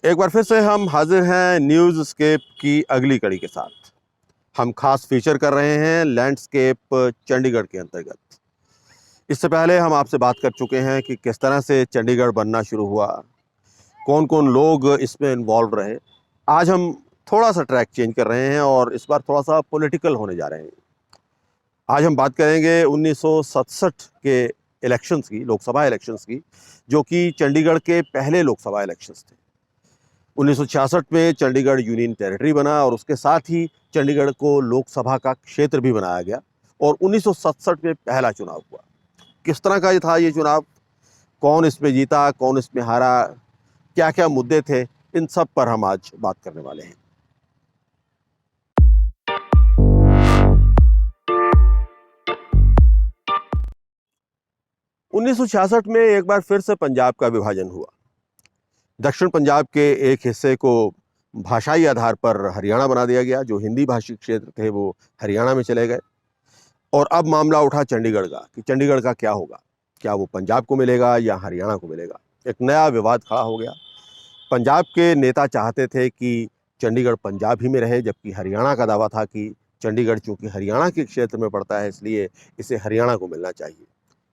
एक बार फिर से हम हाजिर हैं न्यूज़ स्केप की अगली कड़ी के साथ। हम खास फीचर कर रहे हैं लैंडस्केप चंडीगढ़ के अंतर्गत। इससे पहले हम आपसे बात कर चुके हैं कि किस तरह से चंडीगढ़ बनना शुरू हुआ, कौन कौन लोग इसमें इन्वॉल्व रहे। आज हम थोड़ा सा ट्रैक चेंज कर रहे हैं और इस बार थोड़ा सा पॉलिटिकल होने जा रहे हैं। आज हम बात करेंगे 1967 के इलेक्शंस की, लोकसभा इलेक्शंस की, जो कि चंडीगढ़ के पहले लोकसभा इलेक्शंस थे। 1966 में चंडीगढ़ यूनियन टेरिटरी बना और उसके साथ ही चंडीगढ़ को लोकसभा का क्षेत्र भी बनाया गया और 1967 में पहला चुनाव हुआ। किस तरह का ये था ये चुनाव, कौन इसमें जीता, कौन इसमें हारा, क्या क्या मुद्दे थे, इन सब पर हम आज बात करने वाले हैं। 1966 में एक बार फिर से पंजाब का विभाजन हुआ। दक्षिण पंजाब के एक हिस्से को भाषाई आधार पर हरियाणा बना दिया गया। जो हिंदी भाषी क्षेत्र थे वो हरियाणा में चले गए और अब मामला उठा चंडीगढ़ का कि चंडीगढ़ का क्या होगा, क्या वो पंजाब को मिलेगा या हरियाणा को मिलेगा। एक नया विवाद खड़ा हो गया। पंजाब के नेता चाहते थे कि चंडीगढ़ पंजाब ही में रहे, जबकि हरियाणा का दावा था कि चंडीगढ़ चूंकि हरियाणा के क्षेत्र में पड़ता है इसलिए इसे हरियाणा को मिलना चाहिए।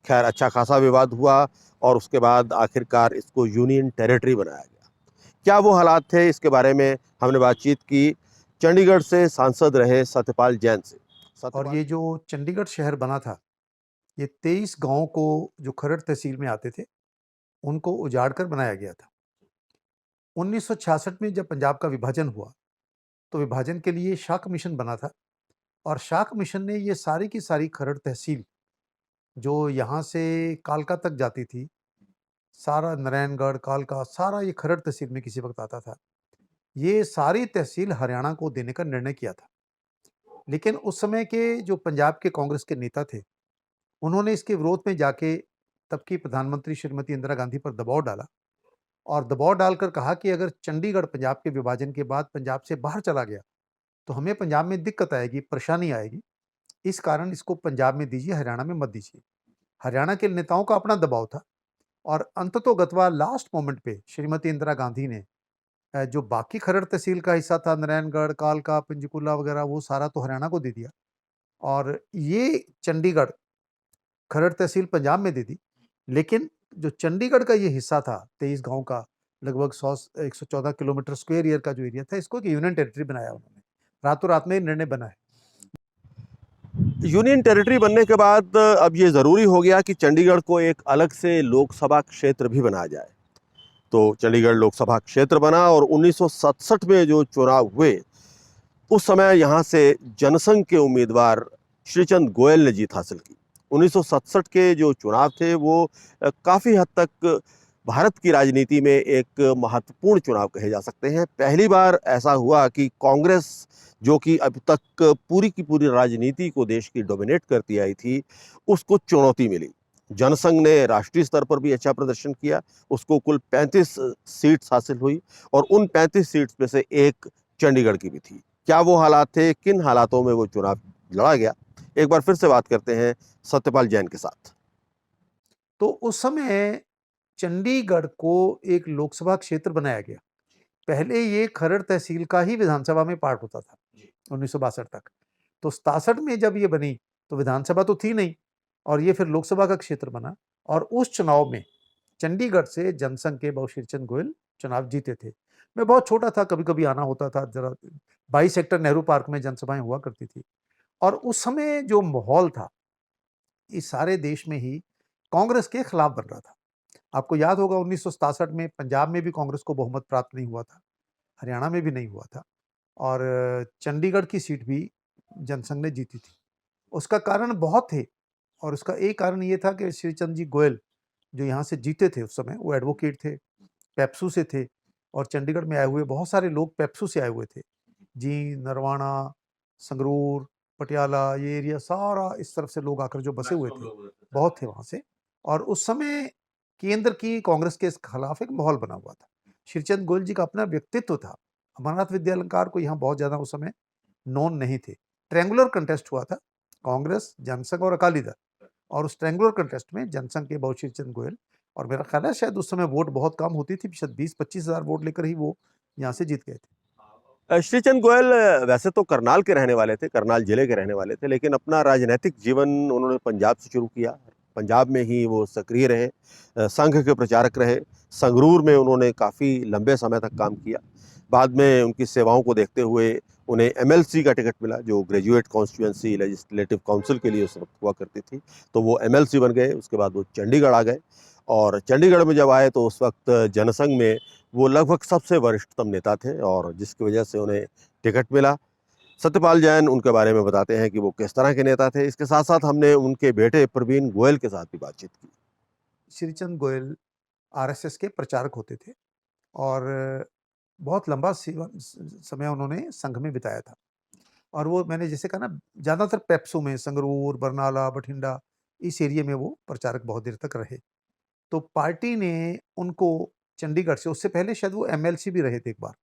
खैर, अच्छा खासा विवाद हुआ और उसके बाद आखिरकार इसको यूनियन टेरिटरी बनाया गया। क्या वो हालात थे, इसके बारे में हमने बातचीत की चंडीगढ़ से सांसद रहे सत्यपाल जैन से। और सत्यपाल ये जो चंडीगढ़ शहर बना था, ये 23 गाँव को जो खरड़ तहसील में आते थे, उनको उजाड़ कर बनाया गया था। 1966 में जब पंजाब का विभाजन हुआ, तो विभाजन के लिए शाक मिशन बना था और शाक मिशन ने ये सारी की सारी खरड़ तहसील, जो यहाँ से कालका तक जाती थी, सारा नारायणगढ़, कालका, सारा ये खरड़ तहसील में किसी वक़्त आता था। ये सारी तहसील हरियाणा को देने का निर्णय किया था। लेकिन उस समय के जो पंजाब के कांग्रेस के नेता थे, उन्होंने इसके विरोध में जाके तब की प्रधानमंत्री श्रीमती इंदिरा गांधी पर दबाव डाला और दबाव डालकर कहा कि अगर चंडीगढ़ पंजाब के विभाजन के बाद पंजाब से बाहर चला गया, तो हमें पंजाब में दिक्कत आएगी, परेशानी आएगी। इस कारण इसको पंजाब में दीजिए, हरियाणा में मत दीजिए। हरियाणा के नेताओं का अपना दबाव था और अंततोगत्वा लास्ट मोमेंट पे श्रीमती इंदिरा गांधी ने जो बाकी खरड़ तहसील का हिस्सा था, नारायणगढ़, कालका, पंचकूला वगैरह, वो सारा तो हरियाणा को दे दिया और ये चंडीगढ़ खरड़ तहसील पंजाब में दे दी। लेकिन जो चंडीगढ़ का ये हिस्सा था 23 गाँव का, लगभग 114 किलोमीटर स्क्वायर ईयर का जो एरिया था, इसको एक यूनियन टेरिटरी बनाया उन्होंने। रातों रात में ये निर्णय बना है। यूनियन टेरिटरी बनने के बाद अब ये ज़रूरी हो गया कि चंडीगढ़ को एक अलग से लोकसभा क्षेत्र भी बनाया जाए। तो चंडीगढ़ लोकसभा क्षेत्र बना और 1967 में जो चुनाव हुए उस समय यहाँ से जनसंघ के उम्मीदवार श्रीचंद गोयल ने जीत हासिल की। 1967 के जो चुनाव थे वो काफ़ी हद तक भारत की राजनीति में एक महत्वपूर्ण चुनाव कहे जा सकते हैं। पहली बार ऐसा हुआ कि कांग्रेस, जो कि अब तक पूरी की पूरी राजनीति को देश की डोमिनेट करती आई थी, उसको चुनौती मिली। जनसंघ ने राष्ट्रीय स्तर पर भी अच्छा प्रदर्शन किया। उसको कुल 35 सीट्स हासिल हुई और उन 35 सीट्स में से एक चंडीगढ़ की भी थी। क्या वो हालात थे, किन हालातों में वो चुनाव लड़ा गया, एक बार फिर से बात करते हैं सत्यपाल जैन के साथ। तो उस समय चंडीगढ़ को एक लोकसभा क्षेत्र बनाया गया। पहले ये खरड़ तहसील का ही विधानसभा में पार्ट होता था 1962 तक। तो 67 में जब ये बनी, तो विधानसभा तो थी नहीं और ये फिर लोकसभा का क्षेत्र बना और उस चुनाव में चंडीगढ़ से जनसंघ के बाबू श्रीचंद गोयल चुनाव जीते थे। मैं बहुत छोटा था, कभी-कभी आना होता था, ज़रा 22 सेक्टर नेहरू पार्क में जनसभाएँ हुआ करती थी और उस समय जो माहौल था, इस सारे देश में ही कांग्रेस के खिलाफ बन रहा था। आपको याद होगा 1967 में पंजाब में भी कांग्रेस को बहुमत प्राप्त नहीं हुआ था, हरियाणा में भी नहीं हुआ था और चंडीगढ़ की सीट भी जनसंघ ने जीती थी। उसका कारण बहुत थे और उसका एक कारण ये था कि श्रीचंद जी गोयल जो यहाँ से जीते थे उस समय, वो एडवोकेट थे, पेप्सू से थे और चंडीगढ़ में आए हुए बहुत सारे लोग पेप्सू से आए हुए थे। जींद, नरवाना, संगरूर, पटियाला, ये एरिया सारा इस तरफ से लोग आकर जो बसे हुए थे, बहुत थे वहाँ से और उस समय केंद्र की कांग्रेस के खिलाफ एक माहौल बना हुआ था। श्रीचंद गोयल जी का अपना व्यक्तित्व था। अमरनाथ विद्यालंकार को यहाँ बहुत ज़्यादा उस समय नोन नहीं थे। ट्रायंगुलर कंटेस्ट हुआ था, कांग्रेस, जनसंघ और अकाली दल और उस ट्रायंगुलर कंटेस्ट में जनसंघ के बाबू श्रीचंद गोयल और मेरा ख्याल है शायद उस समय वोट बहुत कम होती थी, शायद 20-25 हज़ार वोट लेकर ही वो यहाँ से जीत गए थे। श्रीचंद गोयल वैसे तो करनाल के रहने वाले थे, करनाल जिले के रहने वाले थे, लेकिन अपना राजनीतिक जीवन उन्होंने पंजाब से शुरू किया। पंजाब में ही वो सक्रिय रहे, संघ के प्रचारक रहे। संगरूर में उन्होंने काफ़ी लंबे समय तक काम किया। बाद में उनकी सेवाओं को देखते हुए उन्हें एमएलसी का टिकट मिला, जो ग्रेजुएट कॉन्स्टिट्यूएंसी लेजिस्लेटिव काउंसिल के लिए उस वक्त हुआ करती थी। तो वो एमएलसी बन गए। उसके बाद वो चंडीगढ़ आ गए, और चंडीगढ़ में जब आए तो उस वक्त जनसंघ में वो लगभग सबसे वरिष्ठतम नेता थे, और जिसकी वजह से उन्हें टिकट मिला। सत्यपाल जैन उनके बारे में बताते हैं कि वो किस तरह के नेता थे। इसके साथ साथ हमने उनके बेटे प्रवीण गोयल के साथ भी बातचीत की। श्रीचंद गोयल आरएसएस के प्रचारक होते थे और बहुत लंबा समय उन्होंने संघ में बिताया था। और वो मैंने जैसे कहा ना, ज़्यादातर पेप्सू में, संगरूर, बरनाला, बठिंडा, इस एरिया में वो प्रचारक बहुत देर तक रहे। तो पार्टी ने उनको चंडीगढ़ से, उससे पहले शायद वो एमएलसी भी रहे थे एक बार,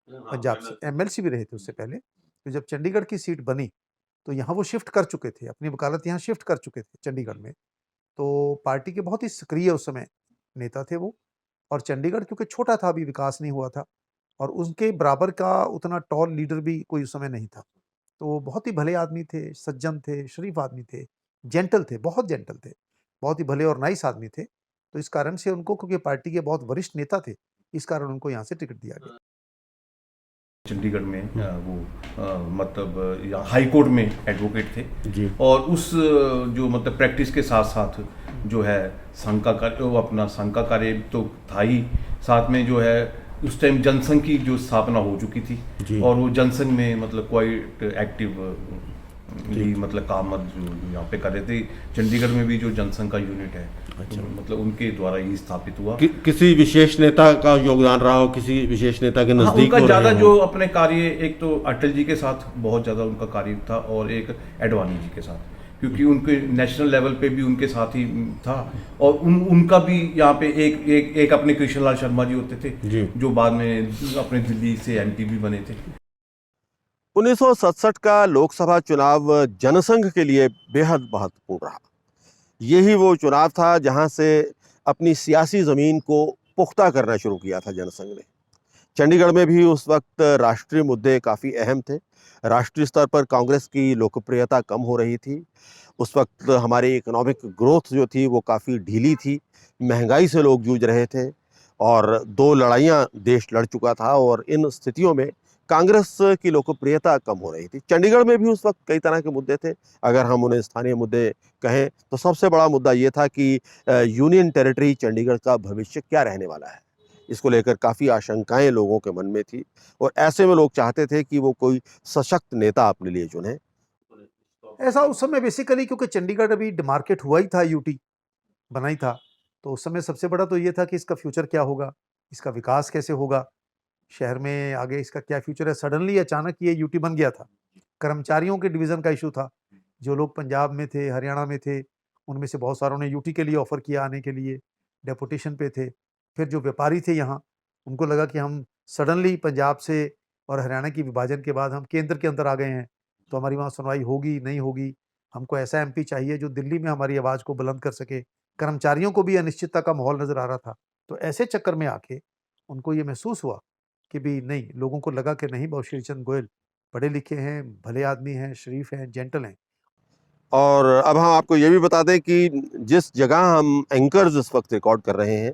पंजाब से एमएलसी भी रहे थे उससे पहले। तो जब चंडीगढ़ की सीट बनी तो यहाँ वो शिफ्ट कर चुके थे, अपनी वकालत यहाँ शिफ्ट कर चुके थे चंडीगढ़ में। तो पार्टी के बहुत ही सक्रिय उस समय नेता थे वो। और चंडीगढ़ क्योंकि छोटा था, अभी विकास नहीं हुआ था, और उनके बराबर का उतना टॉल लीडर भी कोई उस समय नहीं था। तो वो बहुत ही भले आदमी थे, सज्जन थे, शरीफ आदमी थे, जेंटल थे, बहुत जेंटल थे, बहुत ही भले और नाइस आदमी थे। तो इस कारण से उनको, क्योंकि पार्टी के बहुत वरिष्ठ नेता थे, इस कारण उनको यहाँ से टिकट दिया गया। चंडीगढ़ में मतलब यहाँ हाई कोर्ट में एडवोकेट थे जी। और उस जो मतलब प्रैक्टिस के साथ साथ जो है संघ का कार्य, वो अपना संघ का कार्य तो था ही, साथ में जो है उस टाइम जनसंघ की जो स्थापना हो चुकी थी जी। और वो जनसंघ में मतलब क्वाइट एक्टिव मतलब काम जो यहाँ पे कर रहे थे। चंडीगढ़ में भी जो जनसंघ का यूनिट है, अच्छा। मतलब उनके द्वारा ही स्थापित हुआ। किसी विशेष नेता का योगदान रहा हो, किसी विशेष नेता के नजदीक उनका ज़्यादा जो अपने कार्य, एक तो अटल जी के साथ बहुत ज़्यादा उनका कार्य था और एक एडवाणी जी के साथ, क्योंकि उनके नेशनल लेवल पे भी उनके साथ ही था। और उनका भी यहाँ पे एक अपने कृष्णलाल शर्मा जी होते थे जी। जो बाद में अपने दिल्ली से एमपी भी बने थे। 1967 का लोकसभा चुनाव जनसंघ के लिए बेहद महत्वपूर्ण रहा। यही वो चुनाव था जहां से अपनी सियासी ज़मीन को पुख्ता करना शुरू किया था जनसंघ ने। चंडीगढ़ में भी उस वक्त राष्ट्रीय मुद्दे काफ़ी अहम थे। राष्ट्रीय स्तर पर कांग्रेस की लोकप्रियता कम हो रही थी। उस वक्त हमारी इकोनॉमिक ग्रोथ जो थी वो काफ़ी ढीली थी। महंगाई से लोग जूझ रहे थे, और 2 लड़ाइयाँ देश लड़ चुका था, और इन स्थितियों में कांग्रेस की लोकप्रियता कम हो रही थी। चंडीगढ़ में भी उस वक्त कई तरह के मुद्दे थे। अगर हम उन्हें स्थानीय मुद्दे कहें तो सबसे बड़ा मुद्दा ये था कि यूनियन टेरिटरी चंडीगढ़ का भविष्य क्या रहने वाला है। इसको लेकर काफ़ी आशंकाएं लोगों के मन में थी, और ऐसे में लोग चाहते थे कि वो कोई सशक्त नेता अपने लिए चुने। ऐसा उस समय बेसिकली, क्योंकि चंडीगढ़ अभी डिमार्केट हुआ ही था, यूटी बना ही था। तो उस समय सबसे बड़ा तो ये था कि इसका फ्यूचर क्या होगा, इसका विकास कैसे होगा, शहर में आगे इसका क्या फ्यूचर है। सडनली अचानक ये यूटी बन गया था। कर्मचारियों के डिवीज़न का इशू था। जो लोग पंजाब में थे, हरियाणा में थे, उनमें से बहुत सारों ने यूटी के लिए ऑफ़र किया आने के लिए, डेपुटेशन पे थे। फिर जो व्यापारी थे यहाँ, उनको लगा कि हम सडनली पंजाब से और हरियाणा की विभाजन के बाद हम केंद्र के अंदर आ गए हैं, तो हमारी वहाँ सुनवाई होगी, नहीं होगी। हमको ऐसा एमपी चाहिए जो दिल्ली में हमारी आवाज़ को बुलंद कर सके। कर्मचारियों को भी अनिश्चितता का माहौल नज़र आ रहा था। तो ऐसे चक्कर में आके उनको ये महसूस हुआ कि भी नहीं, लोगों को लगा कि नहीं, बहुत श्रीचंद गोयल पढ़े लिखे हैं, भले आदमी हैं, शरीफ हैं, जेंटल हैं। और अब हम आपको ये भी बता दें कि जिस जगह हम एंकर्स इस वक्त रिकॉर्ड कर रहे हैं,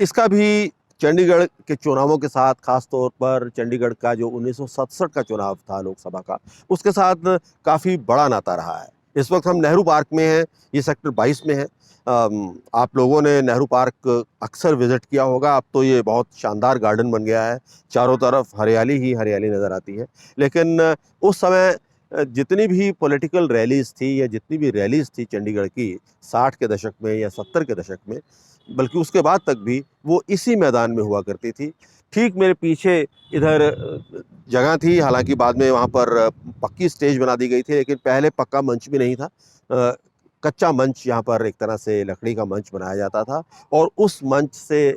इसका भी चंडीगढ़ के चुनावों के साथ, खास तौर पर चंडीगढ़ का जो 1967 का चुनाव था लोकसभा का, उसके साथ काफ़ी बड़ा नाता रहा है। इस वक्त हम नेहरू पार्क में हैं, ये सेक्टर 22 में है। आप लोगों ने नेहरू पार्क अक्सर विज़िट किया होगा। अब तो ये बहुत शानदार गार्डन बन गया है, चारों तरफ हरियाली ही हरियाली नज़र आती है। लेकिन उस समय जितनी भी पॉलिटिकल रैलीज़ थी, या जितनी भी रैलीज़ थी चंडीगढ़ की 60 के दशक में या 70 के दशक में, बल्कि उसके बाद तक भी, वो इसी मैदान में हुआ करती थी। ठीक मेरे पीछे इधर जगह थी, हालांकि बाद में वहाँ पर पक्की स्टेज बना दी गई थी, लेकिन पहले पक्का मंच भी नहीं था। कच्चा मंच, यहाँ पर एक तरह से लकड़ी का मंच बनाया जाता था, और उस मंच से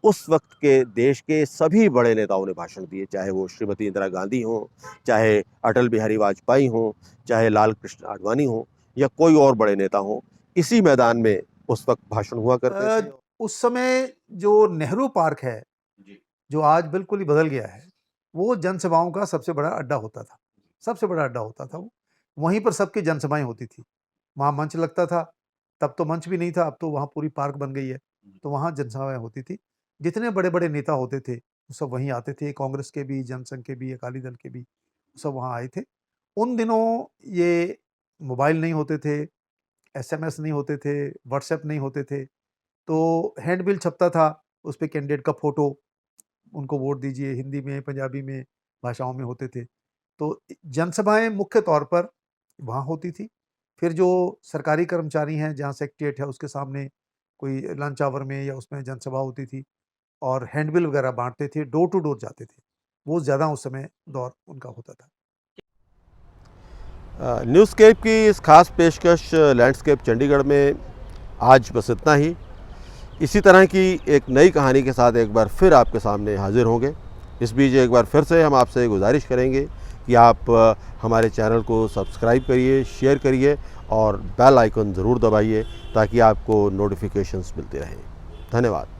उस वक्त के देश के सभी बड़े नेताओं ने भाषण दिए, चाहे वो श्रीमती इंदिरा गांधी हों, चाहे अटल बिहारी वाजपेयी हों, चाहे लाल कृष्ण आडवाणी हों, या कोई और बड़े नेता हों। इसी मैदान में उस वक्त भाषण हुआ करते थे। उस समय जो नेहरू पार्क है, जो आज बिल्कुल ही बदल गया है, वो जनसभाओं का सबसे बड़ा अड्डा होता था। सबसे बड़ा अड्डा होता था वो। वहीं पर सबकी जनसभाएँ होती थी। वहाँ मंच लगता था, तब तो मंच भी नहीं था, अब तो वहाँ पूरी पार्क बन गई है। तो वहाँ जनसभाएँ होती थी। जितने बड़े-बड़े नेता होते थे, वो सब वहीं आते थे, कांग्रेस के भी, जनसंघ के भी, अकाली दल के भी, सब वहाँ आए थे। उन दिनों ये मोबाइल नहीं होते थे, एसएमएस नहीं होते थे, व्हाट्सएप नहीं होते थे, तो हैंडबिल छपता था, उस पे कैंडिडेट का फ़ोटो, उनको वोट दीजिए, हिंदी में, पंजाबी में, भाषाओं में होते थे। तो जनसभाएँ मुख्य तौर पर वहाँ होती थी। फिर जो सरकारी कर्मचारी हैं, जहाँ सेक्रेटेरिएट है, उसके सामने कोई लंच आवर में या उसमें जनसभा होती थी और हैंडबिल वगैरह बाँटते थे, डोर टू डोर जाते थे। वो ज़्यादा उस समय दौर उनका होता था। न्यूज़स्केप की इस खास पेशकश लैंडस्केप चंडीगढ़ में आज बस इतना ही। इसी तरह की एक नई कहानी के साथ एक बार फिर आपके सामने हाजिर होंगे। इस बीच एक बार फिर से हम आपसे गुजारिश करेंगे कि आप हमारे चैनल को सब्सक्राइब करिए, शेयर करिए और बेल आइकन ज़रूर दबाइए ताकि आपको नोटिफिकेशंस मिलते रहें। धन्यवाद।